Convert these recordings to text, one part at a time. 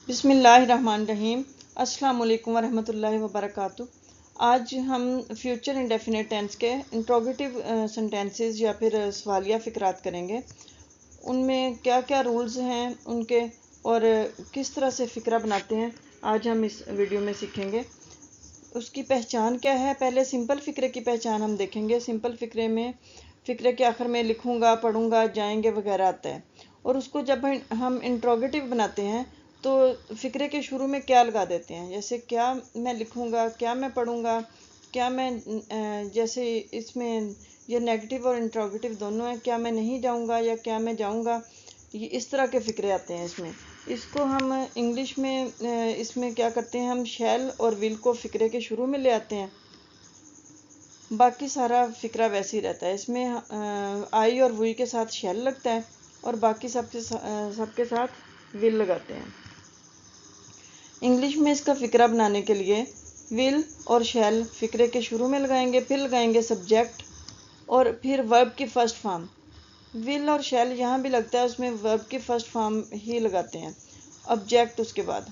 बिस्मिल्लाहिर्रहमानिर्रहीम। अस्सलाम वालेकुम वरहमतुल्लाहि वबरकातुहू। आज हम फ्यूचर इंडेफिनिट टेंस के इंट्रोगेटिव सेंटेंसेस या फिर सवालिया फ़िक्रात करेंगे। उनमें क्या क्या रूल्स हैं उनके और किस तरह से फ़िक्रा बनाते हैं, आज हम इस वीडियो में सीखेंगे। उसकी पहचान क्या है, पहले सिंपल फ़िक्रे की पहचान हम देखेंगे। सिंपल फ़िक्रे में फ़िक्रे के आखिर में लिखूँगा, पढ़ूँगा, जाएंगे वगैरह आता है। और उसको जब हम इंट्रोगेटिव बनाते हैं तो फ़िक्रे के शुरू में क्या लगा देते हैं, जैसे क्या मैं लिखूँगा, क्या मैं पढ़ूँगा, क्या मैं जैसे इसमें ये नेगेटिव और इंट्रोगेटिव दोनों हैं, क्या मैं नहीं जाऊँगा या क्या मैं जाऊँगा, ये इस तरह के फ़िक्रे आते हैं इसमें। इसको हम इंग्लिश में इसमें क्या करते हैं, हम शैल और विल को फ़िक्रे के शुरू में ले आते हैं। बाकी सारा फ़िक्रा वैसे ही रहता है। इसमें आई और वी के साथ शैल लगता है और बाकी सबके साथ विल लगाते हैं। इंग्लिश में इसका फ़िक्रा बनाने के लिए विल और शैल फ़िक्रे के शुरू में लगाएंगे, फिर लगाएंगे सब्जेक्ट और फिर वर्ब की फ़र्स्ट फॉर्म। विल और शैल यहाँ भी लगता है, उसमें वर्ब की फ़र्स्ट फॉर्म ही लगाते हैं। ऑब्जेक्ट उसके बाद,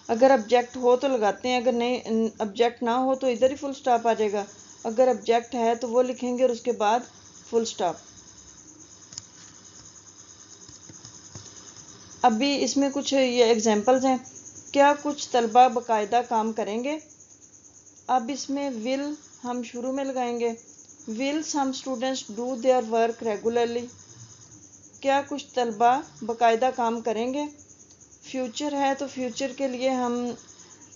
अगर ऑब्जेक्ट हो तो लगाते हैं, अगर नहीं ऑब्जेक्ट ना हो तो इधर ही फुल स्टॉप आ जाएगा। अगर ऑब्जेक्ट है तो वो लिखेंगे और उसके बाद फुल स्टॉप। अभी इसमें कुछ ये एग्जांपल्स हैं। क्या कुछ तलबा बाकायदा काम करेंगे। अब इसमें विल हम शुरू में लगाएंगे। Will some students do their work regularly. क्या कुछ तलबा बाकायदा काम करेंगे। फ्यूचर है तो फ्यूचर के लिए हम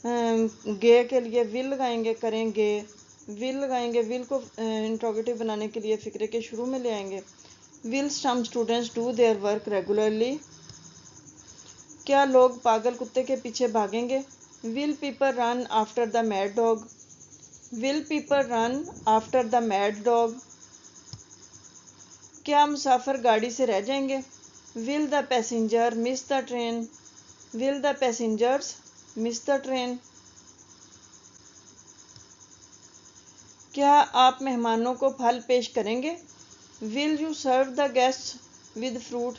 गे के लिए विल लगाएंगे, करेंगे, विल लगाएंगे। विल को इंट्रोगेटिव बनाने के लिए फ़िक्रे के शुरू में ले आएंगे। Will some students do their work regularly. क्या लोग पागल कुत्ते के पीछे भागेंगे। Will people run after the mad dog. Will people run after the mad dog. क्या मुसाफिर गाड़ी से रह जाएंगे। Will the passenger miss the train. Will the passengers miss the train. क्या आप मेहमानों को फल पेश करेंगे। Will you serve the guests with fruit.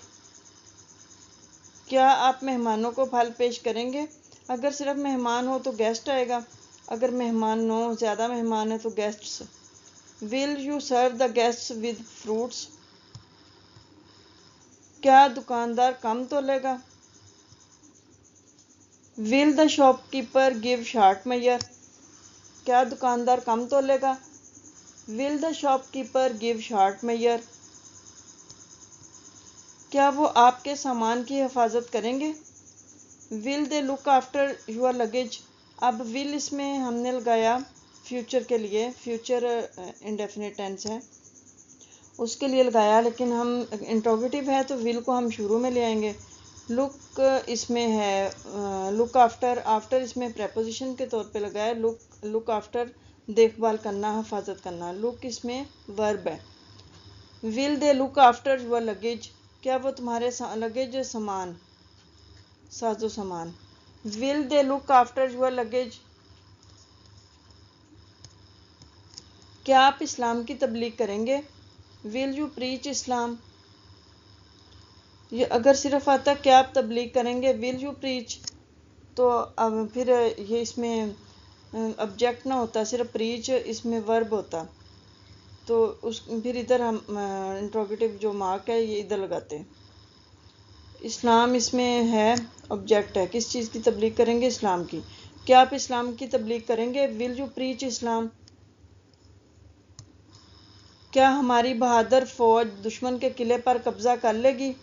क्या आप मेहमानों को फल पेश करेंगे। अगर सिर्फ मेहमान हो तो गेस्ट आएगा, अगर मेहमान हो, ज़्यादा मेहमान है तो guests. Will you serve the guests with fruits. क्या दुकानदार कम तोलेगा। Will the shopkeeper give short measure. क्या दुकानदार कम तोलेगा। Will the shopkeeper give short measure. क्या वो आपके सामान की हिफाजत करेंगे। Will they look after your luggage. अब विल इसमें हमने लगाया फ्यूचर के लिए, फ्यूचर इंडेफिनिट टेंस है उसके लिए लगाया, लेकिन हम इंट्रोगेटिव है तो विल को हम शुरू में ले आएंगे। लुक इसमें है लुक आफ्टर, आफ्टर इसमें प्रेपोजिशन के तौर पे लगाया। लुक आफ्टर देखभाल करना, हिफाजत करना। लुक इसमें वर्ब है। Will they look after your luggage. क्या वो तुम्हारे लगेज सामान, साजो सामान। Will they look after your luggage. क्या आप इस्लाम की तबलीग करेंगे। विल यू प्रीच इस्लाम। ये अगर सिर्फ आता क्या आप तबलीग करेंगे, विल यू प्रीच, तो अब फिर ये इसमें ऑब्जेक्ट ना होता, सिर्फ प्रीच इसमें वर्ब होता, तो उस फिर इधर हम इंट्रोगेटिव जो मार्क है ये इधर लगाते हैं। इस्लाम इसमें है, ऑब्जेक्ट है, किस चीज़ की तबलीग करेंगे, इस्लाम की। क्या आप इस्लाम की तबलीग करेंगे, विल यू प्रीच इस्लाम। क्या हमारी बहादुर फौज दुश्मन के किले पर कब्जा कर लेगी।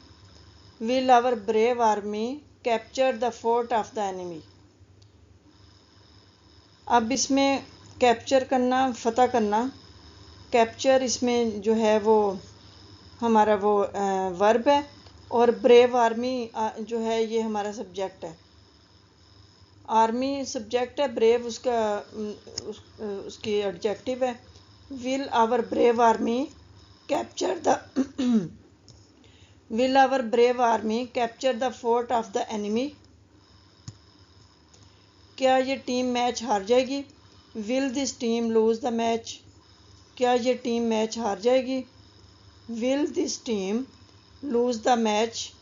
Will our brave army capture the fort of the enemy. अब इसमें कैप्चर करना, फतह करना, कैप्चर इसमें जो है वो हमारा वो वर्ब है और ब्रेव आर्मी जो है ये हमारा सब्जेक्ट है। आर्मी सब्जेक्ट है, ब्रेव उसकी एडजेक्टिव है। Will our brave army capture the will our brave army capture the fort of the enemy. क्या ये टीम मैच हार जाएगी। Will this team lose the match. क्या ये टीम मैच हार जाएगी। Will this team lose the match.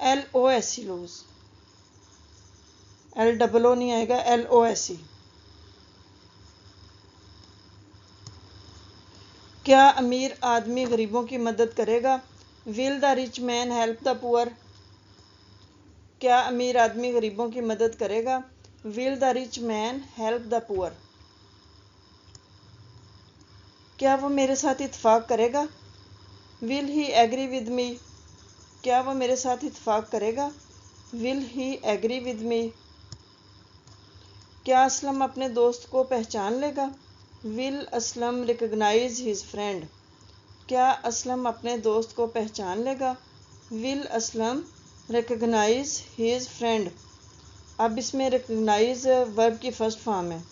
LOSE lose, LOO नहीं आएगा, LOSE। क्या अमीर आदमी गरीबों की मदद करेगा? Will the rich man help the poor? क्या अमीर आदमी गरीबों की मदद करेगा? Will the rich man help the poor? क्या वो मेरे साथ इत्तेफाक करेगा? Will he agree with me? क्या वो मेरे साथ इत्तेफाक करेगा? Will he agree with me? क्या असलम अपने दोस्त को पहचान लेगा? Will Aslam recognise his friend? क्या असलम अपने दोस्त को पहचान लेगा? Will Aslam recognise his friend? अब इसमें रिकग्नाइज वर्ब की फर्स्ट फॉर्म है,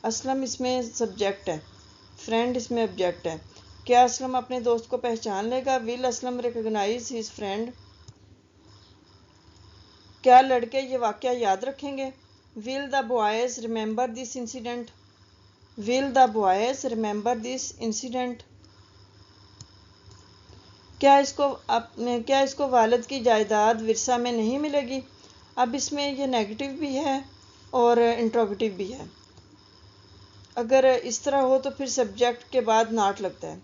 असलम इसमें सब्जेक्ट है, फ्रेंड इसमें ऑब्जेक्ट है। क्या असलम अपने दोस्त को पहचान लेगा? Will Aslam recognise his friend? क्या लड़के ये वाक़या याद रखेंगे? Will the boys remember this incident? Will the boys remember this incident? क्या इसको वालिद की जायदाद विरसा में नहीं मिलेगी? अब इसमें ये नेगेटिव भी है और इंट्रोगेटिव भी है। अगर इस तरह हो तो फिर सब्जेक्ट के बाद नाट लगता है,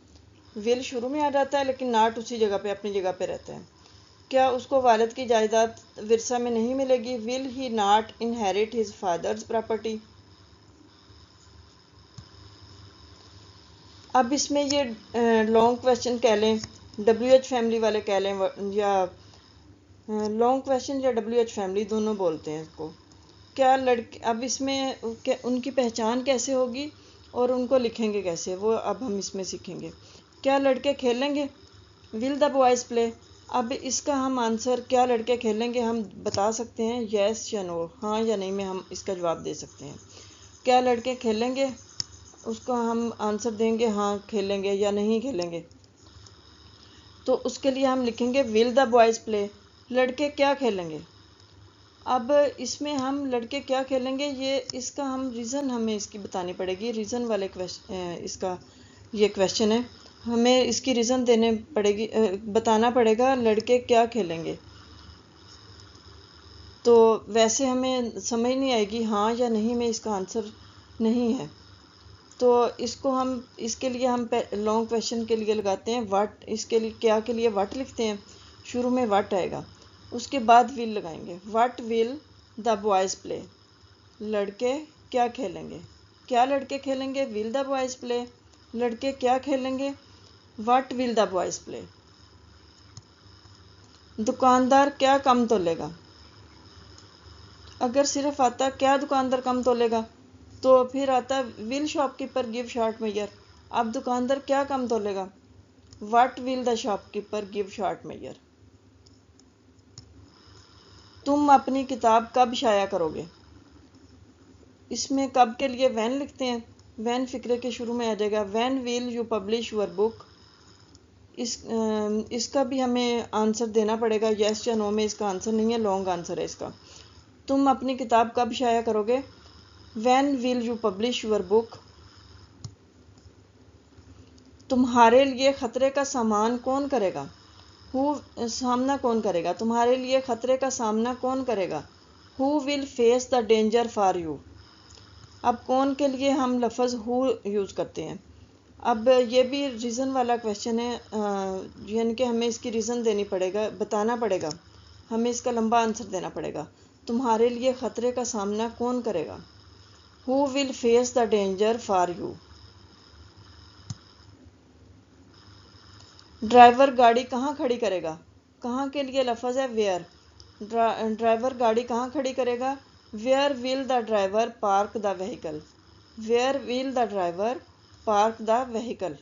विल शुरू में आ जाता है लेकिन नाट उसी जगह पे अपनी जगह पे रहता है। क्या उसको वालिद की जायदाद विरसा में नहीं मिलेगी? Will he not inherit his father's property? अब इसमें ये लॉन्ग क्वेश्चन कह लें, WH फैमिली वाले कह लें, या लॉन्ग क्वेश्चन या WH फैमिली दोनों बोलते हैं इसको। क्या लड़के, अब इसमें उनकी पहचान कैसे होगी और उनको लिखेंगे कैसे, वो अब हम इसमें सीखेंगे। क्या लड़के खेलेंगे? Will the boys play? अब इसका हम आंसर क्या लड़के खेलेंगे हम बता सकते हैं, यस या नो, हाँ या नहीं में हम इसका जवाब दे सकते हैं। क्या लड़के खेलेंगे, उसका हम आंसर देंगे हाँ खेलेंगे या नहीं खेलेंगे। तो उसके लिए हम लिखेंगे विल द बॉयज़ प्ले? लड़के क्या खेलेंगे? अब इसमें हम लड़के क्या खेलेंगे, ये इसका हम रीज़न हमें इसकी बतानी पड़ेगी। रीज़न वाले इसका ये क्वेश्चन है, हमें इसकी रीज़न देने पड़ेगी, बताना पड़ेगा लड़के क्या खेलेंगे। तो वैसे हमें समझ नहीं आएगी हाँ या नहीं में इसका आंसर नहीं है। तो इसको हम इसके लिए हम लॉन्ग क्वेश्चन के लिए लगाते हैं व्हाट, इसके लिए क्या के लिए व्हाट लिखते हैं, शुरू में व्हाट आएगा, उसके बाद विल लगाएंगे। What will the boys play? लड़के क्या खेलेंगे? क्या लड़के खेलेंगे? Will the boys play? लड़के क्या खेलेंगे? What will the boys play? दुकानदार क्या कम तोलेगा? अगर सिर्फ आता क्या दुकानदार कम तोलेगा, तो फिर आता will shopkeeper give short measure. अब दुकानदार क्या कम तोलेगा? What will the shopkeeper give short measure? तुम अपनी किताब कब शाया करोगे? इसमें कब के लिए व्हेन लिखते हैं, व्हेन फिक्रे के शुरू में आ जाएगा। When will you publish your book? इसका भी हमें आंसर देना पड़ेगा, यस या नो में इसका आंसर नहीं है, लॉन्ग आंसर है इसका। तुम अपनी किताब कब शाया करोगे? When will you publish your book? तुम्हारे लिए खतरे का सामना कौन करेगा? सामना कौन करेगा? तुम्हारे लिए खतरे का सामना कौन करेगा? Who will face the danger for you? अब कौन के लिए हम लफ्ज़ हु यूज़ करते हैं। अब ये भी रीज़न वाला क्वेश्चन है, यानी कि हमें इसकी रीज़न देनी पड़ेगा, बताना पड़ेगा, हमें इसका लंबा आंसर देना पड़ेगा। तुम्हारे लिए खतरे का सामना कौन करेगा? Who will face the danger for you? Driver गाड़ी कहाँ खड़ी करेगा? कहाँ के लिए लफ्ज़ है वेयर। ड्राइवर गाड़ी कहाँ खड़ी करेगा? Where will the driver park the vehicle? Where will the driver park the vehicle?